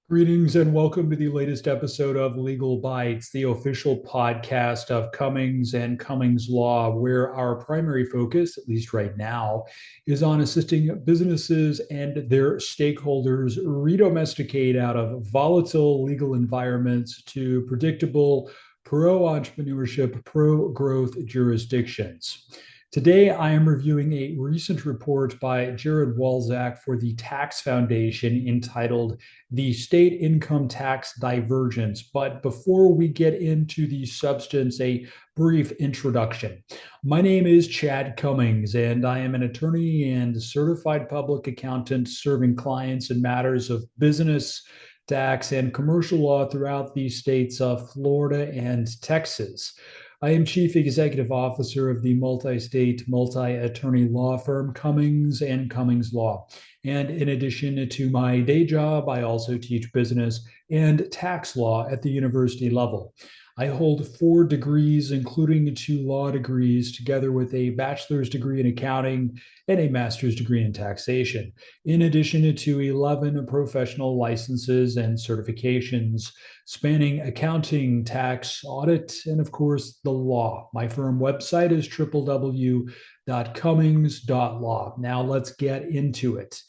Greetings and welcome to the latest episode of Legal Bites, the official podcast of Cummings and Cummings Law, where our primary focus, at least right now, is on assisting businesses and their stakeholders redomesticate out of volatile legal environments to predictable pro entrepreneurship, pro growth jurisdictions. Today, I am reviewing a recent report by Jared Walczak for the Tax Foundation entitled The State Income Tax Divergence. But before we get into the substance, a brief introduction. My name is Chad Cummings, and I am an attorney and certified public accountant serving clients in matters of business, tax, and commercial law throughout the states of Florida and Texas. I am Chief Executive Officer of the multi-state, multi-attorney law firm Cummings and Cummings Law. And in addition to my day job, I also teach business and tax law at the university level. I hold 4 degrees, including 2 law degrees, together with a bachelor's degree in accounting and a master's degree in taxation, in addition to 11 professional licenses and certifications spanning accounting, tax, audit, and of course, the law. My firm website is www.cummings.law. Now let's get into it.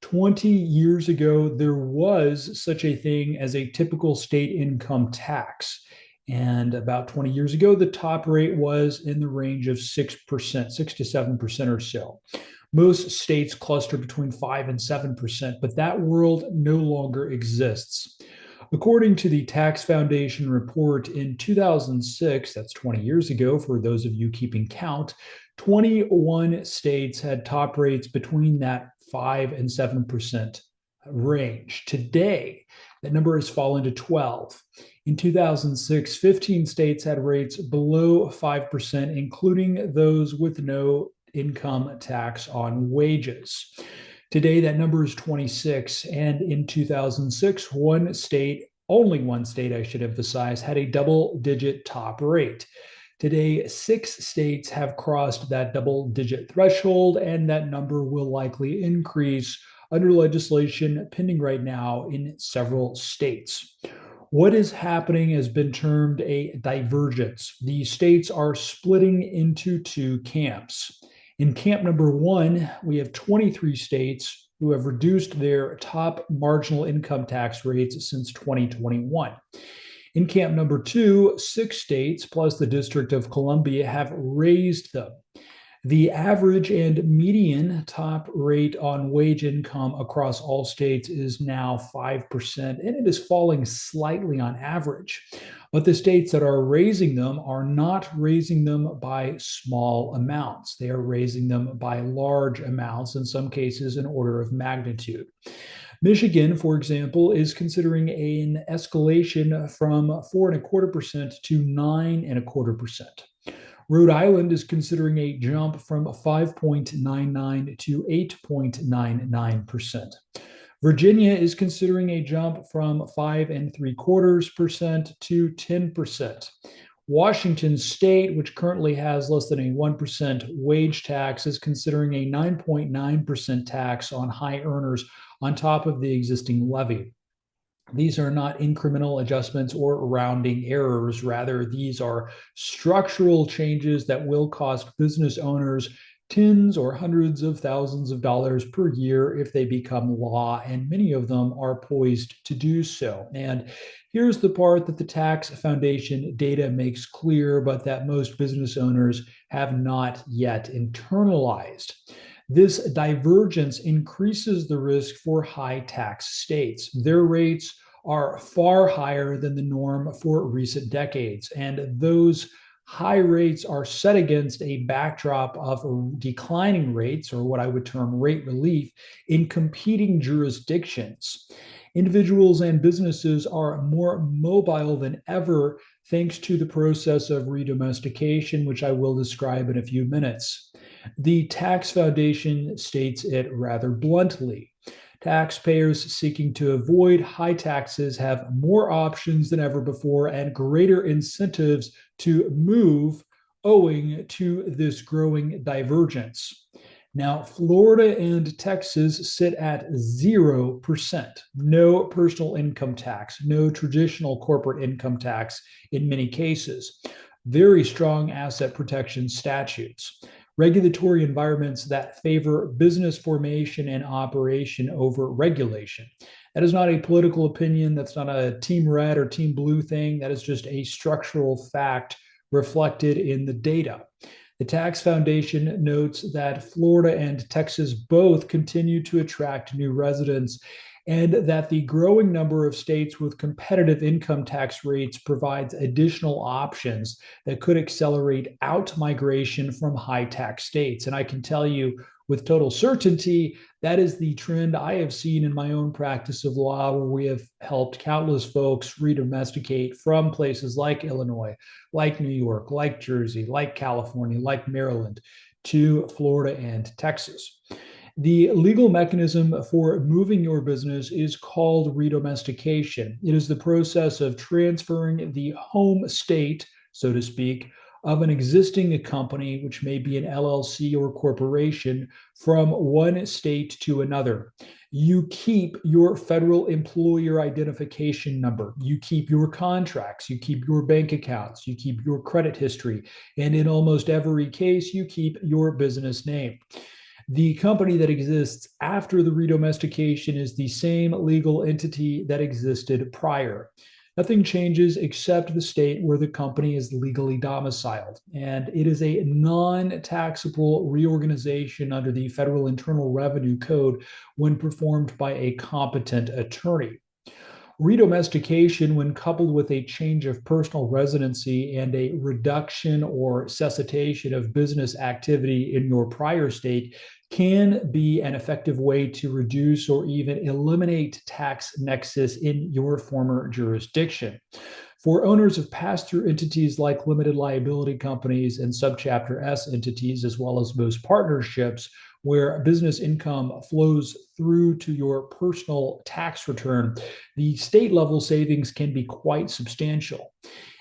20 years ago, there was such a thing as a typical state income tax. And about 20 years ago, the top rate was in the range of 6%, 6 to 7% or so. Most states cluster between 5 and 7%, but that world no longer exists. According to the Tax Foundation report in 2006, that's 20 years ago for those of you keeping count, 21 states had top rates between that 5 and 7% range. Today, that number has fallen to 12. In 2006, 15 states had rates below 5%, including those with no income tax on wages. Today, that number is 26. And in 2006, only one state, I should emphasize, had a double-digit top rate. Today, 6 states have crossed that double-digit threshold, and that number will likely increase under legislation pending right now in several states. What is happening has been termed a divergence. The states are splitting into 2 camps. In camp number 1, we have 23 states who have reduced their top marginal income tax rates since 2021. In camp number 2, 6 states plus the District of Columbia have raised them. The average and median top rate on wage income across all states is now 5%, and it is falling slightly on average. But the states that are raising them are not raising them by small amounts. They are raising them by large amounts, in some cases, in order of magnitude. Michigan, for example, is considering an escalation from 4.25% to 9.25%. Rhode Island is considering a jump from 5.99 to 8.99%. Virginia is considering a jump from 5.75% to 10%. Washington State, which currently has less than a 1% wage tax, is considering a 9.9% tax on high earners on top of the existing levy. These are not incremental adjustments or rounding errors. Rather, these are structural changes that will cost business owners tens or hundreds of thousands of dollars per year if they become law, and many of them are poised to do so. And here's the part that the Tax Foundation data makes clear, but that most business owners have not yet internalized. This divergence increases the risk for high tax states. Their rates are far higher than the norm for recent decades, and those high rates are set against a backdrop of declining rates, or what I would term rate relief, in competing jurisdictions. Individuals and businesses are more mobile than ever thanks to the process of redomestication, which I will describe in a few minutes. The Tax Foundation states it rather bluntly. Taxpayers seeking to avoid high taxes have more options than ever before and greater incentives to move owing to this growing divergence. Now, Florida and Texas sit at 0%, no personal income tax, no traditional corporate income tax in many cases, very strong asset protection statutes, regulatory environments that favor business formation and operation over regulation. That is not a political opinion. That's not a team red or team blue thing. That is just a structural fact reflected in the data. The Tax Foundation notes that Florida and Texas both continue to attract new residents, and that the growing number of states with competitive income tax rates provides additional options that could accelerate out migration from high tax states. And I can tell you with total certainty that is the trend I have seen in my own practice of law, where we have helped countless folks redomesticate from places like Illinois, like New York, like Jersey, like California, like Maryland, to Florida and Texas. The legal mechanism for moving your business is called redomestication. It is the process of transferring the home state, so to speak, of an existing company, which may be an LLC or corporation, from one state to another. You keep your federal employer identification number, you keep your contracts, you keep your bank accounts, you keep your credit history, and in almost every case, you keep your business name. The company that exists after the redomestication is the same legal entity that existed prior. Nothing changes except the state where the company is legally domiciled. And it is a non taxable reorganization under the Federal Internal Revenue Code when performed by a competent attorney. Redomestication, when coupled with a change of personal residency and a reduction or cessation of business activity in your prior state, can be an effective way to reduce or even eliminate tax nexus in your former jurisdiction. For owners of pass-through entities like limited liability companies and subchapter S entities, as well as most partnerships, where business income flows through to your personal tax return, the state level savings can be quite substantial.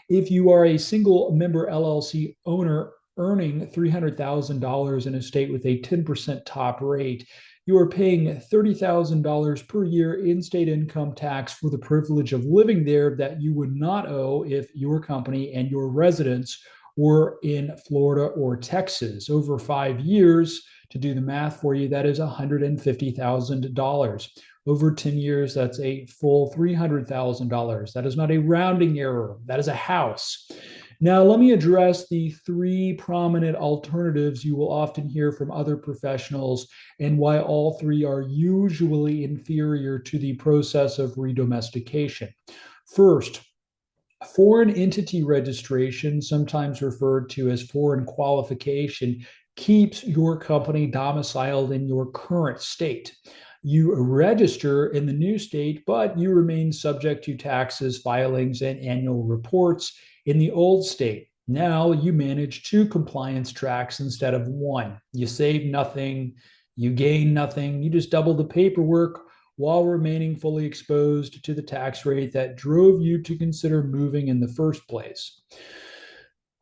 If you are a single member LLC owner earning $300,000 in a state with a 10% top rate, you are paying $30,000 per year in state income tax for the privilege of living there that you would not owe if your company and your residents were in Florida or Texas. Over 5 years, to do the math for you, that is $150,000. Over 10 years, that's a full $300,000. That is not a rounding error. That is a house. Now, let me address the three prominent alternatives you will often hear from other professionals and why all three are usually inferior to the process of redomestication. First, foreign entity registration, sometimes referred to as foreign qualification, keeps your company domiciled in your current state. You register in the new state, but you remain subject to taxes, filings, and annual reports in the old state. Now you manage two compliance tracks instead of one. You save nothing, you gain nothing, you just double the paperwork while remaining fully exposed to the tax rate that drove you to consider moving in the first place.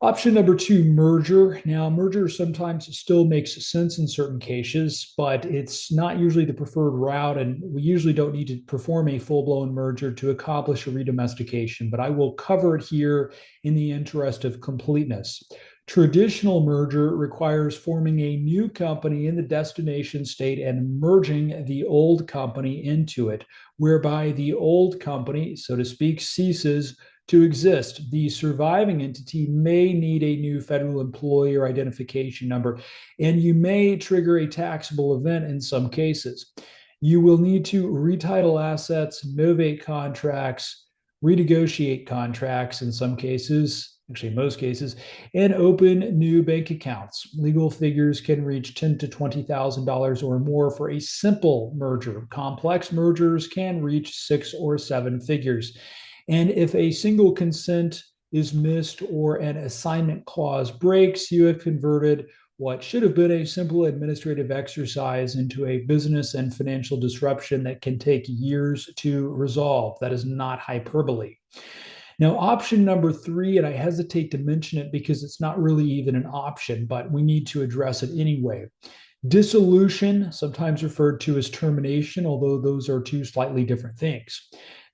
Option number two, merger. Now, merger sometimes still makes sense in certain cases, but it's not usually the preferred route, and we usually don't need to perform a full-blown merger to accomplish a redomestication, but I will cover it here in the interest of completeness. Traditional merger requires forming a new company in the destination state and merging the old company into it, whereby the old company, so to speak, ceases to exist. The surviving entity may need a new federal employer identification number, and you may trigger a taxable event in some cases. You will need to retitle assets, novate contracts, renegotiate contracts in some cases, actually most cases, and open new bank accounts. Legal figures can reach $10,000 to $20,000 or more for a simple merger. Complex mergers can reach 6 or 7 figures. And if a single consent is missed or an assignment clause breaks, you have converted what should have been a simple administrative exercise into a business and financial disruption that can take years to resolve. That is not hyperbole. Now, option number three, and I hesitate to mention it because it's not really even an option, but we need to address it anyway. Dissolution, sometimes referred to as termination, although those are two slightly different things.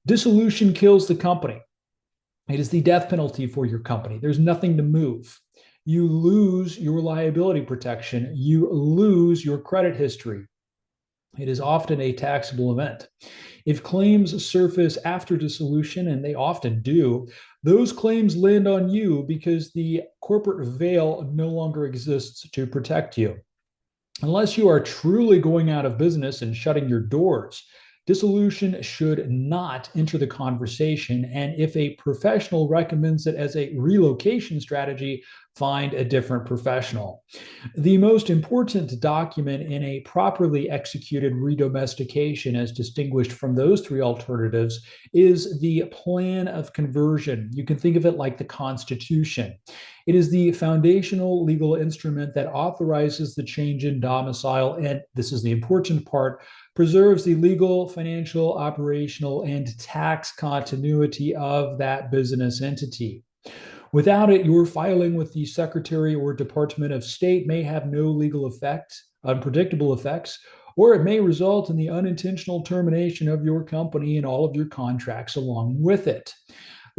Dissolution kills the company. It is the death penalty for your company. There's nothing to move. You lose your liability protection. You lose your credit history. It is often a taxable event. If claims surface after dissolution, and they often do, those claims land on you because the corporate veil no longer exists to protect you. Unless you are truly going out of business and shutting your doors, dissolution should not enter the conversation. And if a professional recommends it as a relocation strategy, find a different professional. The most important document in a properly executed redomestication, as distinguished from those three alternatives, is the plan of conversion. You can think of it like the Constitution. It is the foundational legal instrument that authorizes the change in domicile, and this is the important part, preserves the legal, financial, operational, and tax continuity of that business entity. Without it, your filing with the Secretary or Department of State may have no legal effect, unpredictable effects, or it may result in the unintentional termination of your company and all of your contracts along with it.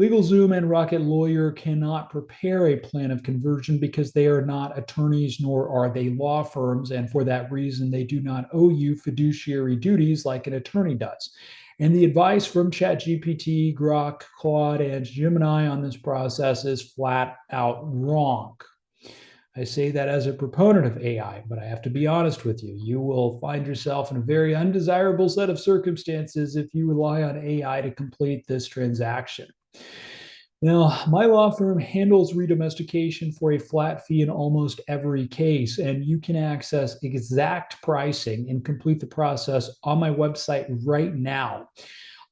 LegalZoom and Rocket Lawyer cannot prepare a plan of conversion because they are not attorneys nor are they law firms. And for that reason, they do not owe you fiduciary duties like an attorney does. And the advice from ChatGPT, Grok, Claude, and Gemini on this process is flat out wrong. I say that as a proponent of AI, but I have to be honest with you. You will find yourself in a very undesirable set of circumstances if you rely on AI to complete this transaction. Now, my law firm handles redomestication for a flat fee in almost every case, and you can access exact pricing and complete the process on my website right now.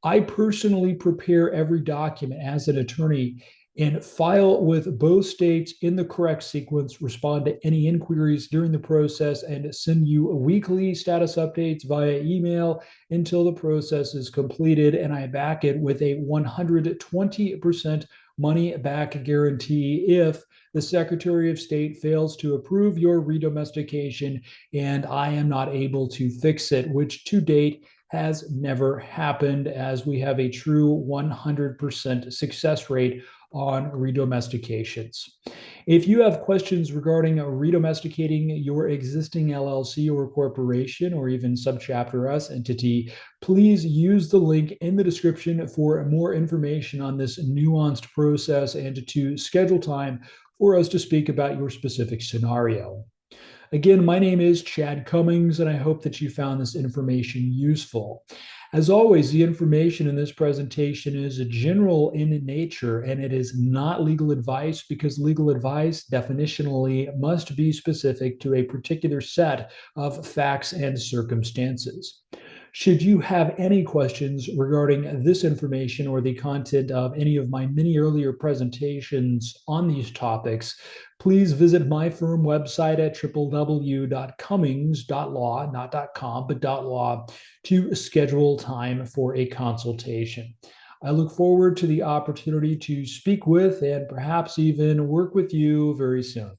I personally prepare every document as an attorney and file with both states in the correct sequence, respond to any inquiries during the process, and send you weekly status updates via email until the process is completed. And I back it with a 120% money back guarantee if the Secretary of State fails to approve your redomestication and I am not able to fix it, which to date has never happened, as we have a true 100% success rate on redomestications. If you have questions regarding redomesticating your existing LLC or corporation or even subchapter S entity, please use the link in the description for more information on this nuanced process and to schedule time for us to speak about your specific scenario. Again, my name is Chad Cummings, and I hope that you found this information useful. As always, the information in this presentation is general in nature, and it is not legal advice because legal advice definitionally must be specific to a particular set of facts and circumstances. Should you have any questions regarding this information or the content of any of my many earlier presentations on these topics, please visit my firm website at www.cummings.law, not .com, but .law, to schedule time for a consultation. I look forward to the opportunity to speak with and perhaps even work with you very soon.